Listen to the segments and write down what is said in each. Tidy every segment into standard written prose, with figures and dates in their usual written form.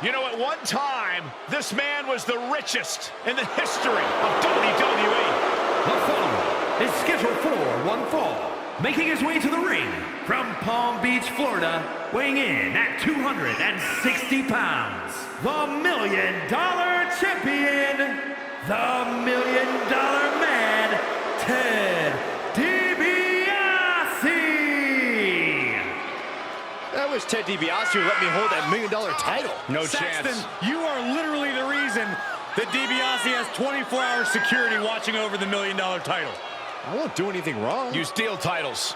You know, at one time, this man was the richest in the history of WWE. The following is scheduled for one fall. Making his way to the ring from Palm Beach, Florida, weighing in at 260 pounds, the $1 Million Champion, the $1 Million Man, Ted Dibiase. I wish Ted Dibiase would let me hold that $1 Million title. No Saxton, chance. you are literally the reason that Dibiase has 24-hour security watching over the $1 Million title. I won't do anything wrong. You steal titles.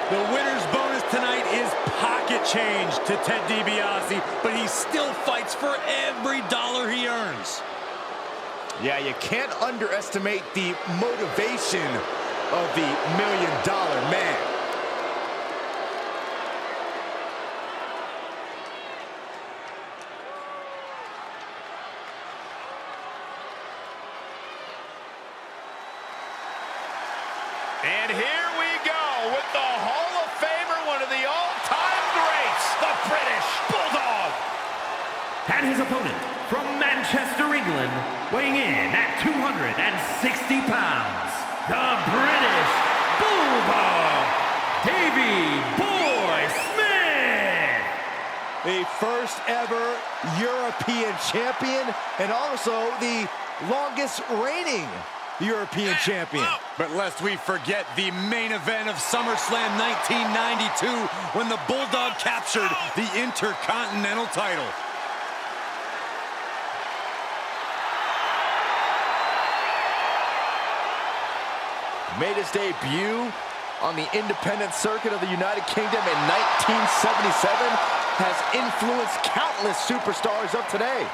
The winner's bonus tonight is pocket change to Ted Dibiase, but he still fights for every dollar he earns. Yeah, you can't underestimate the motivation of the $1 Million Man. And here we go with the Hall of Famer, one of the all-time greats, the British Bulldog. And his opponent from Manchester, England, weighing in at 260 pounds, the British Bulldog, Davey Boy Smith. The first ever European champion and also the longest reigning European champion. But lest we forget the main event of SummerSlam 1992 when the Bulldog captured the Intercontinental title. Made his debut on the independent circuit of the United Kingdom in 1977, has influenced countless superstars of today.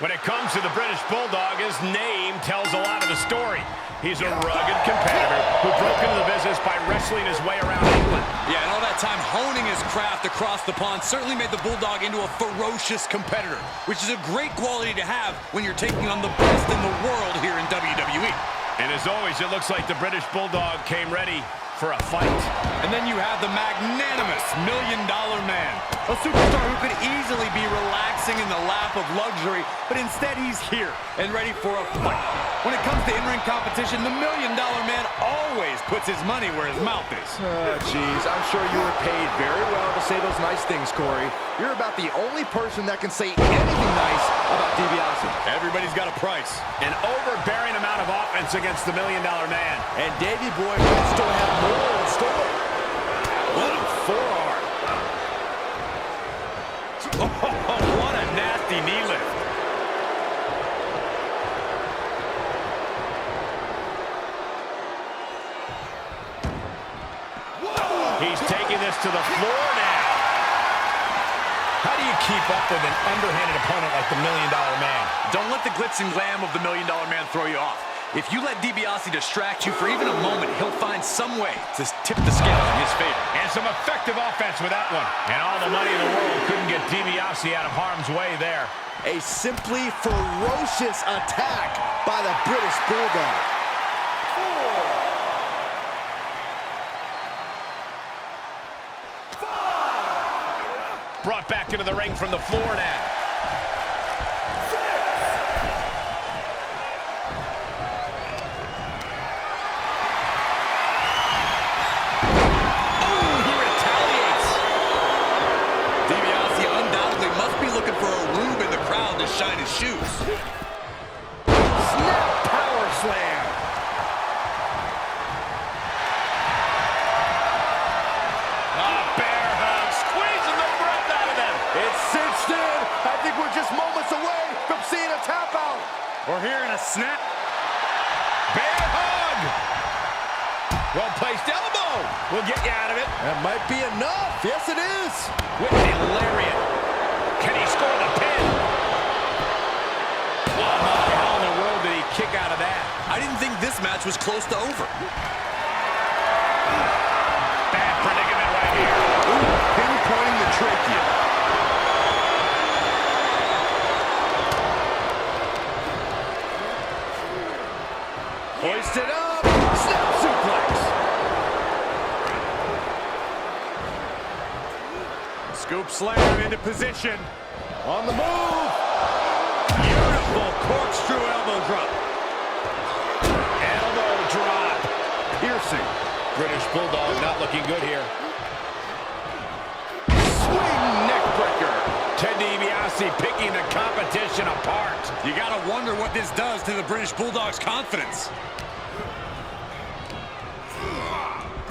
When it comes to the British Bulldog, his name tells a lot of the story. He's a rugged competitor who broke into the business by wrestling his way around England. Yeah, and all that time honing his craft across the pond certainly made the Bulldog into a ferocious competitor, which is a great quality to have when you're taking on the best in the world here in WWE. And as always, it looks like the British Bulldog came ready for a fight. And then you have the magnanimous $1 Million Man, a superstar who could easily be relaxing in the lap of luxury, but instead he's here and ready for a fight. When it comes to in-ring competition, the $1 Million Man always puts his money where his mouth is. Geez, I'm sure you were paid very well to say those nice things, Corey. You're about the only person that can say anything nice about DiBiase. Everybody's got a price. An overbearing amount of offense against the $1 Million Man. And Davey Boy will still have more in store. What a forearm. Oh, what a nasty knee lift. He's taking this to the floor now. How do you keep up with an underhanded opponent like the $1 Million Man? Don't let the glitz and glam of the $1 Million Man throw you off. If you let DiBiase distract you for even a moment, he'll find some way to tip the scales in his favor. And some effective offense with that one. And all the money in the world couldn't get DiBiase out of harm's way there. A simply ferocious attack by the British Bulldog. Brought back into the ring from the floor now. Oh, he retaliates. DiBiase undoubtedly must be looking for a rube in the crowd to shine his shoes. Snap power slam. It's cinched in. I think we're just moments away from seeing a tap out. We're hearing a snap. Bear hug. Well-placed elbow will get you out of it. That might be enough. Yes, it is. With a lariat. Can he score the pin? this match was close to over. Bad predicament right here. Ooh, pinpointing the trachea. Hoisted up. Snap suplex. Scoop slam into position. On the move. Beautiful corkscrew elbow drop. Elbow drop. Piercing. British Bulldog not looking good here. Swing neck breaker. Ted Dibiase picking the competition apart. You gotta wonder what this does to the British Bulldog's confidence.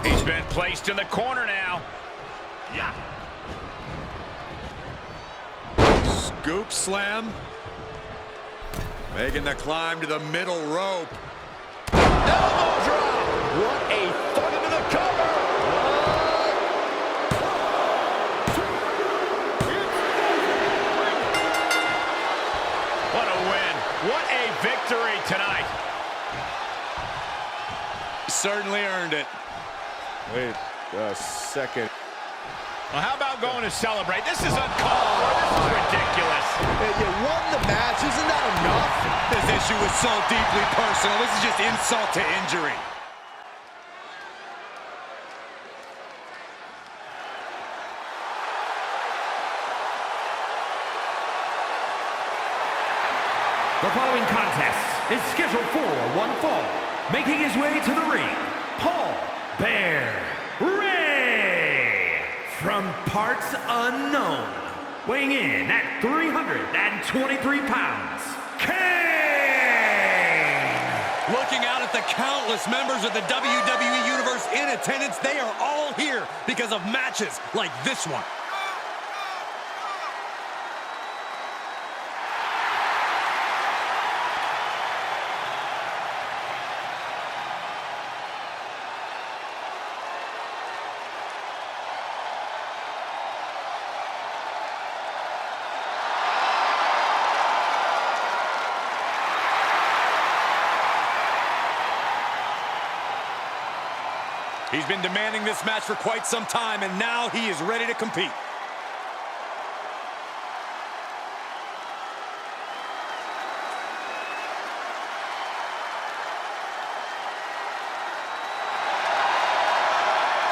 He's been placed in the corner now. Scoop slam. Making the climb to the middle rope. Elbow drop. What a thud into the cover. What a win. What a victory tonight. Certainly earned it. Wait a second. Well, how about going to celebrate? This is uncalled for. This is ridiculous. Hey, you won the match. Isn't that enough? This issue was so deeply personal. This is just insult to injury. The following contest is scheduled for one fall. Making his way to the ring, Paul Bear Ray. From parts unknown, weighing in at 323 pounds, Kane. Looking out at the countless members of the WWE Universe in attendance, they are all here because of matches like this one. He's been demanding this match for quite some time, and now he is ready to compete.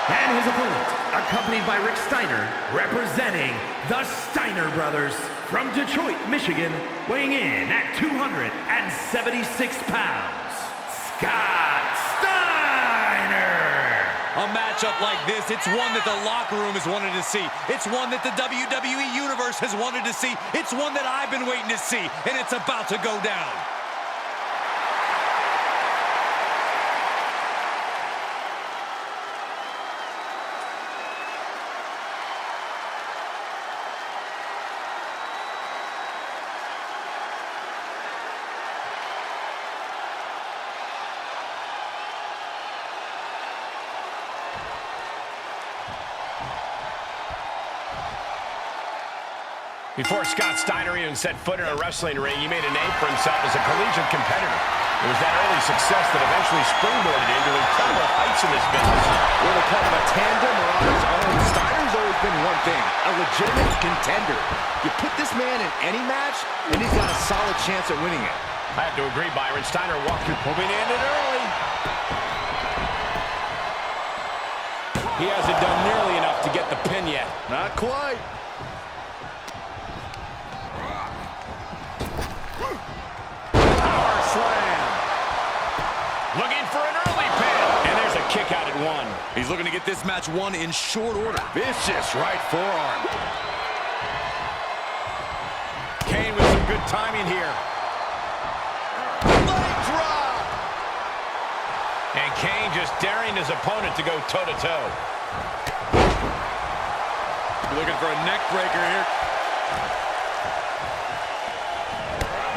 And his opponent, accompanied by Rick Steiner, representing the Steiner brothers from Detroit, Michigan, weighing in at 276 pounds, Scott Steiner. A matchup like this, it's one that the locker room has wanted to see. It's one that the WWE Universe has wanted to see. It's one that I've been waiting to see, and it's about to go down. Before Scott Steiner even set foot in a wrestling ring, he made a name for himself as a collegiate competitor. It was that early success that eventually springboarded him to incredible heights in this business. Whether part of a tandem or on his own, Steiner's always been one thing, a legitimate contender. You put this man in any match, and he's got a solid chance at winning it. I have to agree, Byron. Steiner walked through, hoping to end it early. He hasn't done nearly enough to get the pin yet. Not quite. Looking for an early pin. And there's a kick out at one. He's looking to get this match won in short order. Vicious right forearm. Kane with some good timing here. Leg drop. And Kane just daring his opponent to go toe-to-toe. Looking for a neck breaker here.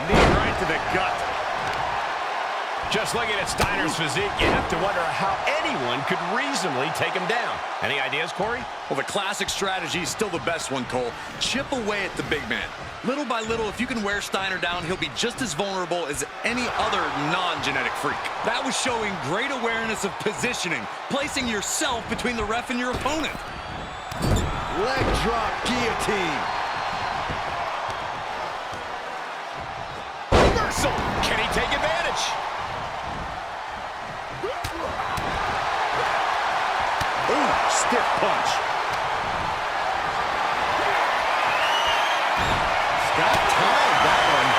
Knee right to the gut. Just looking at Steiner's physique, you have to wonder how anyone could reasonably take him down. Any ideas, Corey? Well, the classic strategy is still the best one, Cole. Chip away at the big man. Little by little, if you can wear Steiner down, he'll be just as vulnerable as any other non-genetic freak. That was showing great awareness of positioning, placing yourself between the ref and your opponent. Leg drop guillotine. Reversal! Can he take advantage? Ooh, stiff punch. Scott timed that one.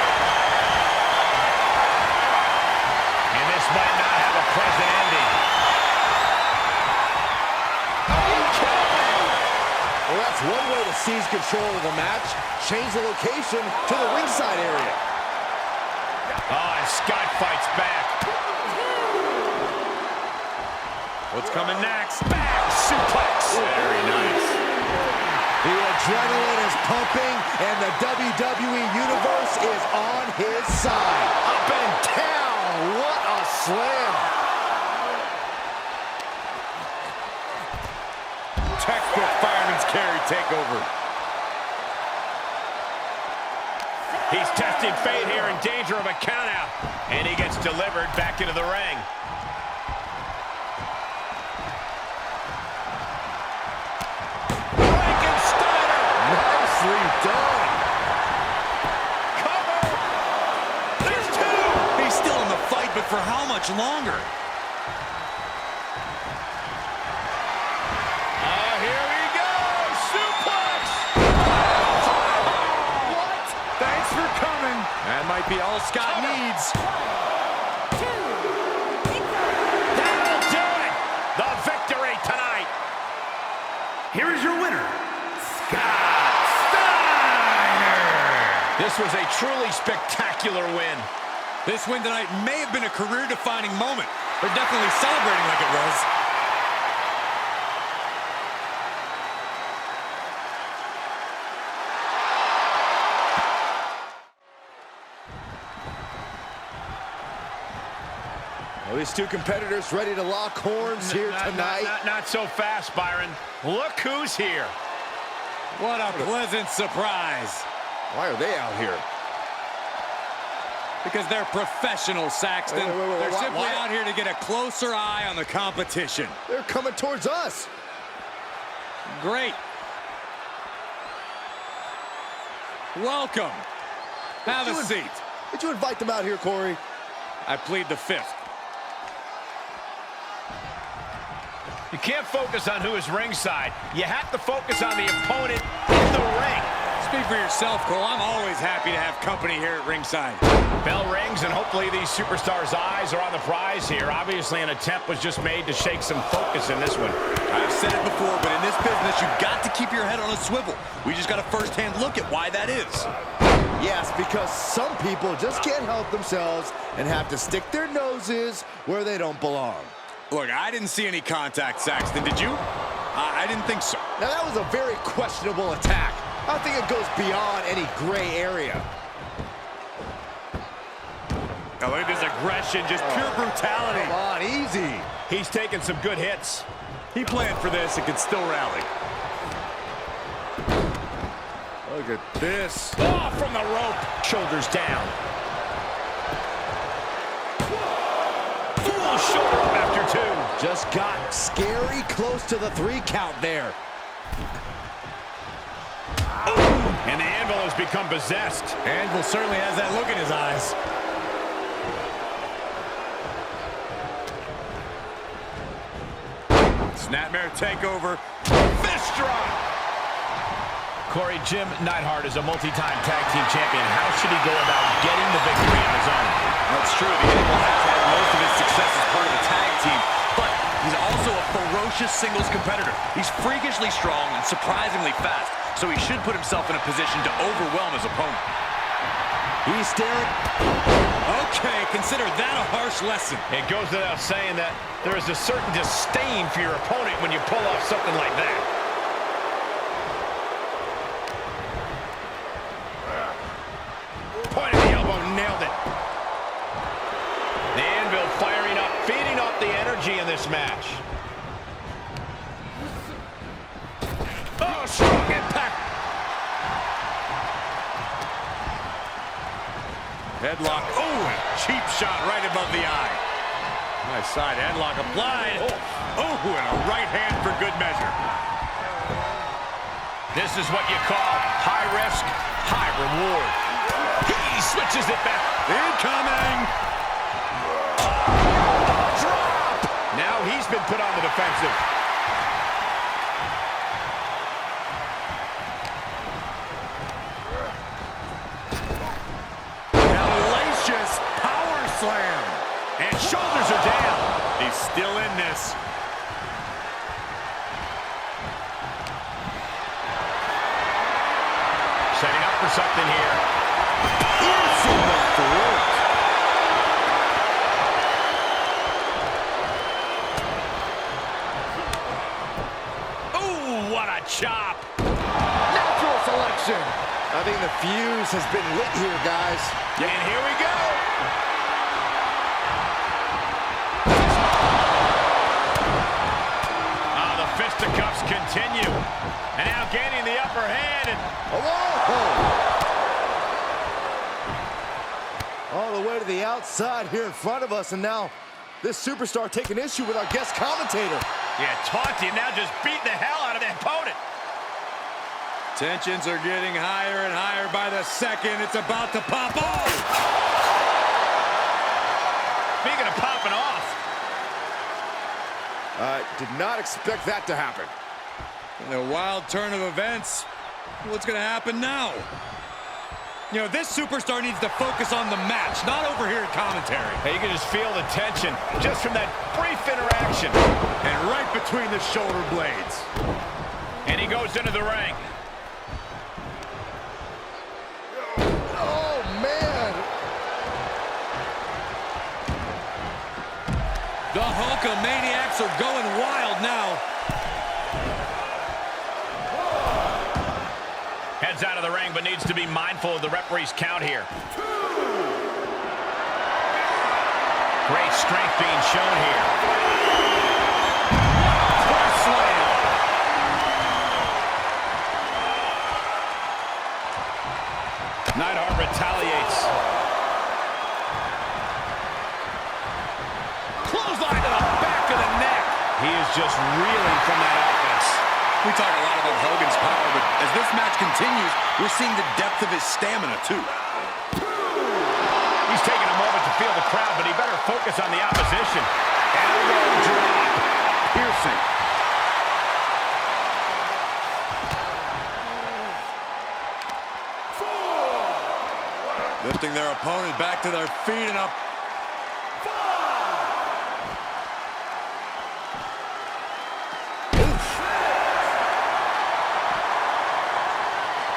And this might not have a pleasant ending. Well, that's one way to seize control of the match. Change the location to the ringside area. Oh, and Scott fights back. What's coming next? Back suplex. Very nice. The adrenaline is pumping, and the WWE Universe is on his side. Up and down. What a slam. Textbook fireman's carry takeover. He's testing fate here, in danger of a countout. And he gets delivered back into the ring. Nicely done. Cover! There's two! He's still in the fight, but for how much longer? Here we go! Suplex! What? Thanks for coming. That might be all Scott needs. That'll do it! The victory tonight! Here is your winner, Scott Steiner. This was a truly spectacular win. This win tonight may have been a career-defining moment. They're definitely celebrating like it was. Well, these two competitors ready to lock horns here tonight. Not so fast, Byron. Look who's here. What a pleasant surprise. Why are they out here? Because they're professionals, Saxton. Wait, they're simply why? out here to get a closer eye on the competition. They're coming towards us. Great. Welcome. Have a seat. Did you invite them out here, Corey? I plead the fifth. You can't focus on who is ringside. You have to focus on the opponent in the ring. Speak for yourself, Cole. I'm always happy to have company here at ringside. Bell rings, and hopefully these superstars' eyes are on the prize here. Obviously, an attempt was just made to shake some focus in this one. I've said it before, but in this business, you've got to keep your head on a swivel. We just got a first-hand look at why that is. Yes, because some people just can't help themselves and have to stick their noses where they don't belong. Look, I didn't see any contact, Saxton. Did you? I didn't think so. Now, that was a very questionable attack. I think it goes beyond any gray area. Now, look at this aggression, just pure brutality. Come on, easy. He's taking some good hits. He planned for this and could still rally. Look at this. Oh, from the rope. Shoulders down. Full shoulder up after two. Just got scary close to the 3 count there. And the Anvil has become possessed. Anvil certainly has that look in his eyes. Snapmare takeover. Fist drop. Corey, Jim Neidhart is a multi-time tag team champion. How should he go about getting the victory on his own? That's true. The Anvil has had most of his success as part of the tag team, but he's also a ferocious singles competitor. He's freakishly strong and surprisingly fast, so he should put himself in a position to overwhelm his opponent. He's staring. Okay, consider that a harsh lesson. It goes without saying that there is a certain disdain for your opponent when you pull off something like that. Point of the elbow, nailed it. The Anvil this match. Oh, strong impact. Headlock. Oh, and a cheap shot right above the eye. Nice side headlock applied. Oh, and a right hand for good measure. This is what you call high risk, high reward. He switches it back. Incoming. Drop! Now he's been put on the defensive. Hellacious power slam. And shoulders are down. He's still in this. Setting up for something here. Yes, in the throat. Ooh, what a chop. Natural selection. I think the fuse has been lit here, guys. And here we go. The fisticuffs continue. And now gaining the upper hand. And all the way to the outside here in front of us, and now this superstar taking issue with our guest commentator. yeah, taunting, now just beat the hell out of the opponent. Tensions are getting higher and higher by the second. It's about to pop off. Speaking of popping off. Did not expect that to happen. In a wild turn of events, what's going to happen now? You know, this superstar needs to focus on the match, not over here at commentary. Hey, you can just feel the tension just from that brief interaction. And right between the shoulder blades. And he goes into the ring. Oh, man. The Hulkamaniacs are going wild now. Heads out of the ring, but needs to be mindful of the referee's count here. Great strength being shown here. Press slam. Neidhart retaliates. Clothesline to the back of the neck. He is just reeling from that offense. We talk a lot about Hogan's power, but as this match continues, we're seeing the depth of his stamina, too. He's taking a moment to feel the crowd, but he better focus on the opposition. Elbow drop. Piercing. Lifting their opponent back to their feet and up.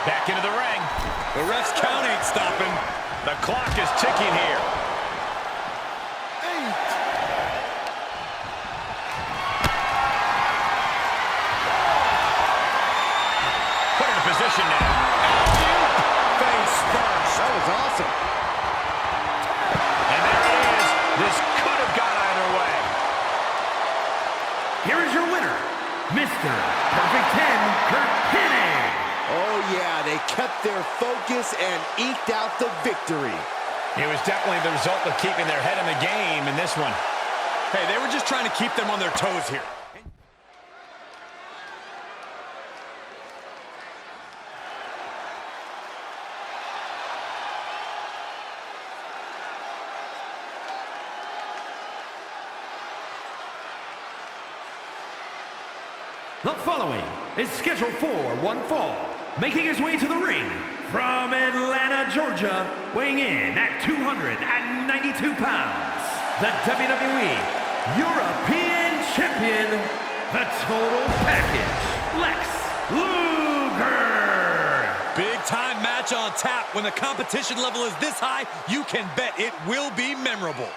Back into the ring. The ref's count ain't stopping. The clock is ticking here. 8. Put in a position now. Face first. That was awesome. And there it is. This could have gone either way. Here is your winner, Mr. Perfect 10, Kurt Hennig. Oh, yeah, they kept their focus and eked out the victory. It was definitely the result of keeping their head in the game in this one. Hey, they were just trying to keep them on their toes here. The following is scheduled for one fall, making his way to the ring from Atlanta, Georgia, weighing in at 292 pounds, the WWE European Champion, the Total Package, Lex Luger. Big time match on tap. When the competition level is this high, you can bet it will be memorable.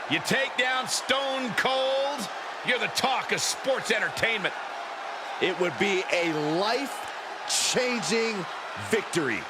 You take down Stone Cold, you're the talk of sports entertainment. It would be a life-changing victory.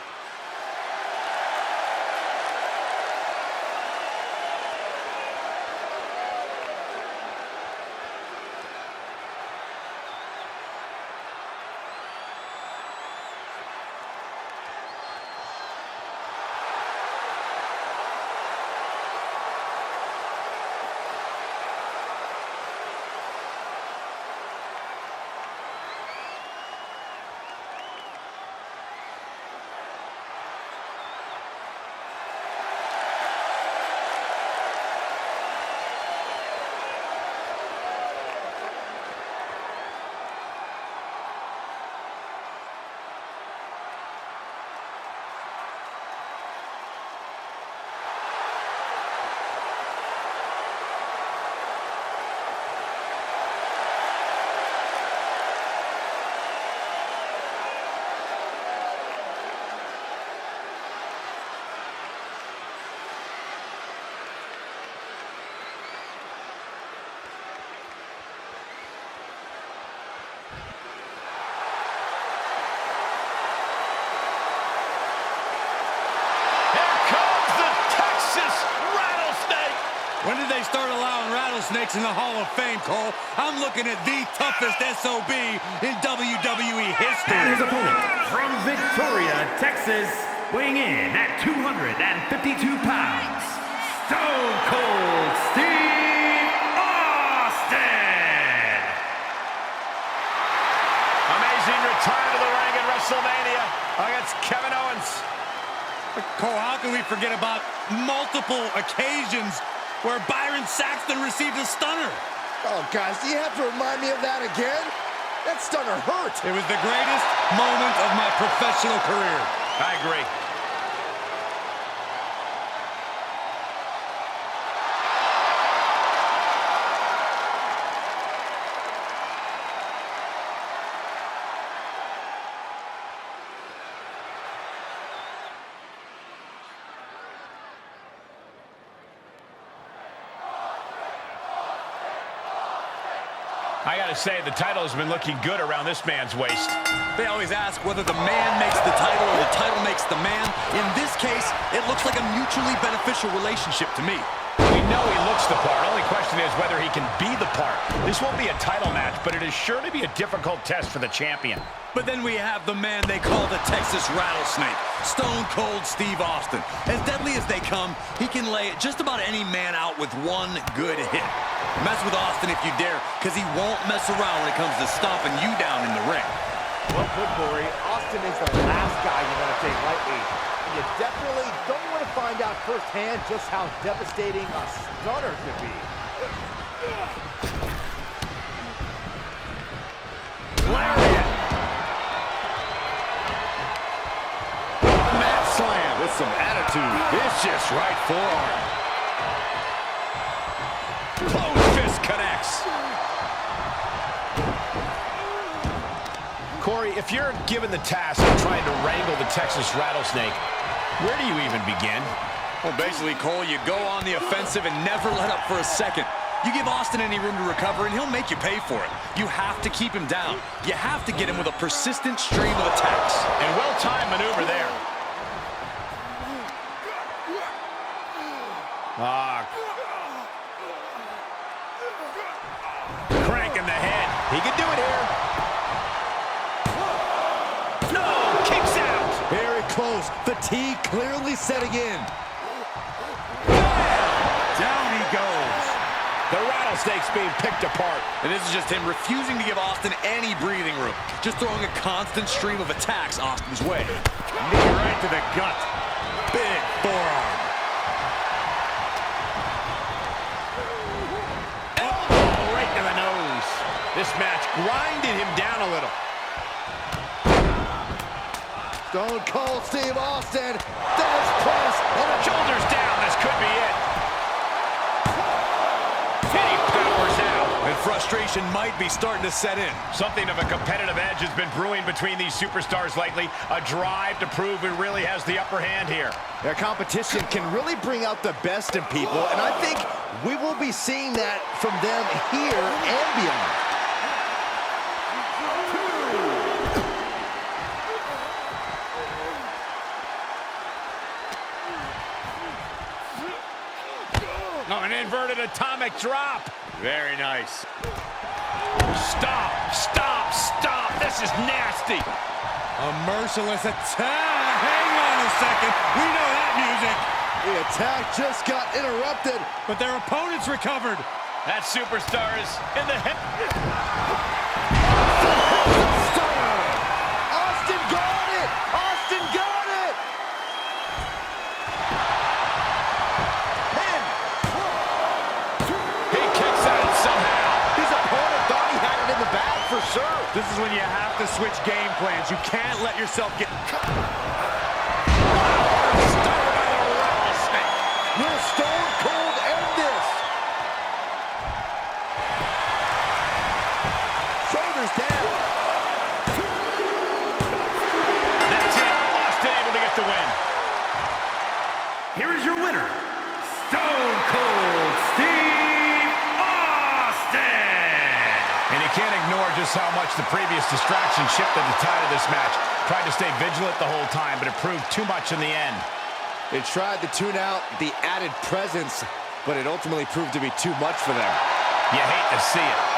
When did they start allowing rattlesnakes in the Hall of Fame, Cole? I'm looking at the toughest SOB in WWE history. And his opponent from Victoria, Texas, weighing in at 252 pounds, Stone Cold Steve Austin. Amazing return to the ring at WrestleMania against Kevin Owens. Cole, how can we forget about multiple occasions where Byron Saxton received a stunner? Oh, guys, do you have to remind me of that again? That stunner hurt. It was the greatest moment of my professional career. I agree. I gotta say, the title has been looking good around this man's waist. They always ask whether the man makes the title or the title makes the man. In this case, it looks like a mutually beneficial relationship to me. We know he looks the part. Only question is whether he can be the part. This won't be a title match, but it is sure to be a difficult test for the champion. But then we have the man they call the Texas Rattlesnake, Stone Cold Steve Austin. As deadly as they come, he can lay just about any man out with one good hit. Mess with Austin if you dare, because he won't mess around when it comes to stomping you down in the ring. Well put, Corey. Austin is the last guy you want to take lightly. And you definitely don't want to find out firsthand just how devastating a stunner could be. Lariat. Mat slam with some attitude. Vicious right forearm. Closed fist connects. Corey, if you're given the task of trying to wrangle the Texas Rattlesnake, where do you even begin? Well, basically, Cole, you go on the offensive and never let up for a second. You give Austin any room to recover, and he'll make you pay for it. You have to keep him down. You have to get him with a persistent stream of attacks. And well-timed maneuver there. Crank in the head. He can do it here. No, kicks out. Very close. Fatigue clearly setting in. Down he goes. The Rattlesnake's being picked apart. And this is just him refusing to give Austin any breathing room. Just throwing a constant stream of attacks Austin's way. Knee right to the gut. Big forearm. Elbow right to the nose. This match grinded him down a little. Stone Cold Steve Austin does press. And Shoulders down. This could be it. And he powers out. And frustration tension might be starting to set in. Something of a competitive edge has been brewing between these superstars lately. A drive to prove who really has the upper hand here. Their competition can really bring out the best in people, and I think we will be seeing that from them here and beyond. No, an inverted atomic drop. Very nice. Stop, stop, stop. This is nasty. A merciless attack. Hang on a second. We know that music. The attack just got interrupted. But their opponents recovered. That superstar is in the hip. Steiner. Austin got it. Austin got it. Man. He kicks out somehow. His opponent thought he had it in the bag for sure. This is when you have to switch game plans. You can't let yourself get... Will Stone Cold end this? Shoulders down. That's it. Austin able to get the win. Here is your winner, Stone Cold Steve Austin. And you can't ignore just how much the previous distraction shifted the tide of this match. Tried to stay vigilant the whole time, but it proved too much in the end. They tried to tune out the added presence, but it ultimately proved to be too much for them. You hate to see it.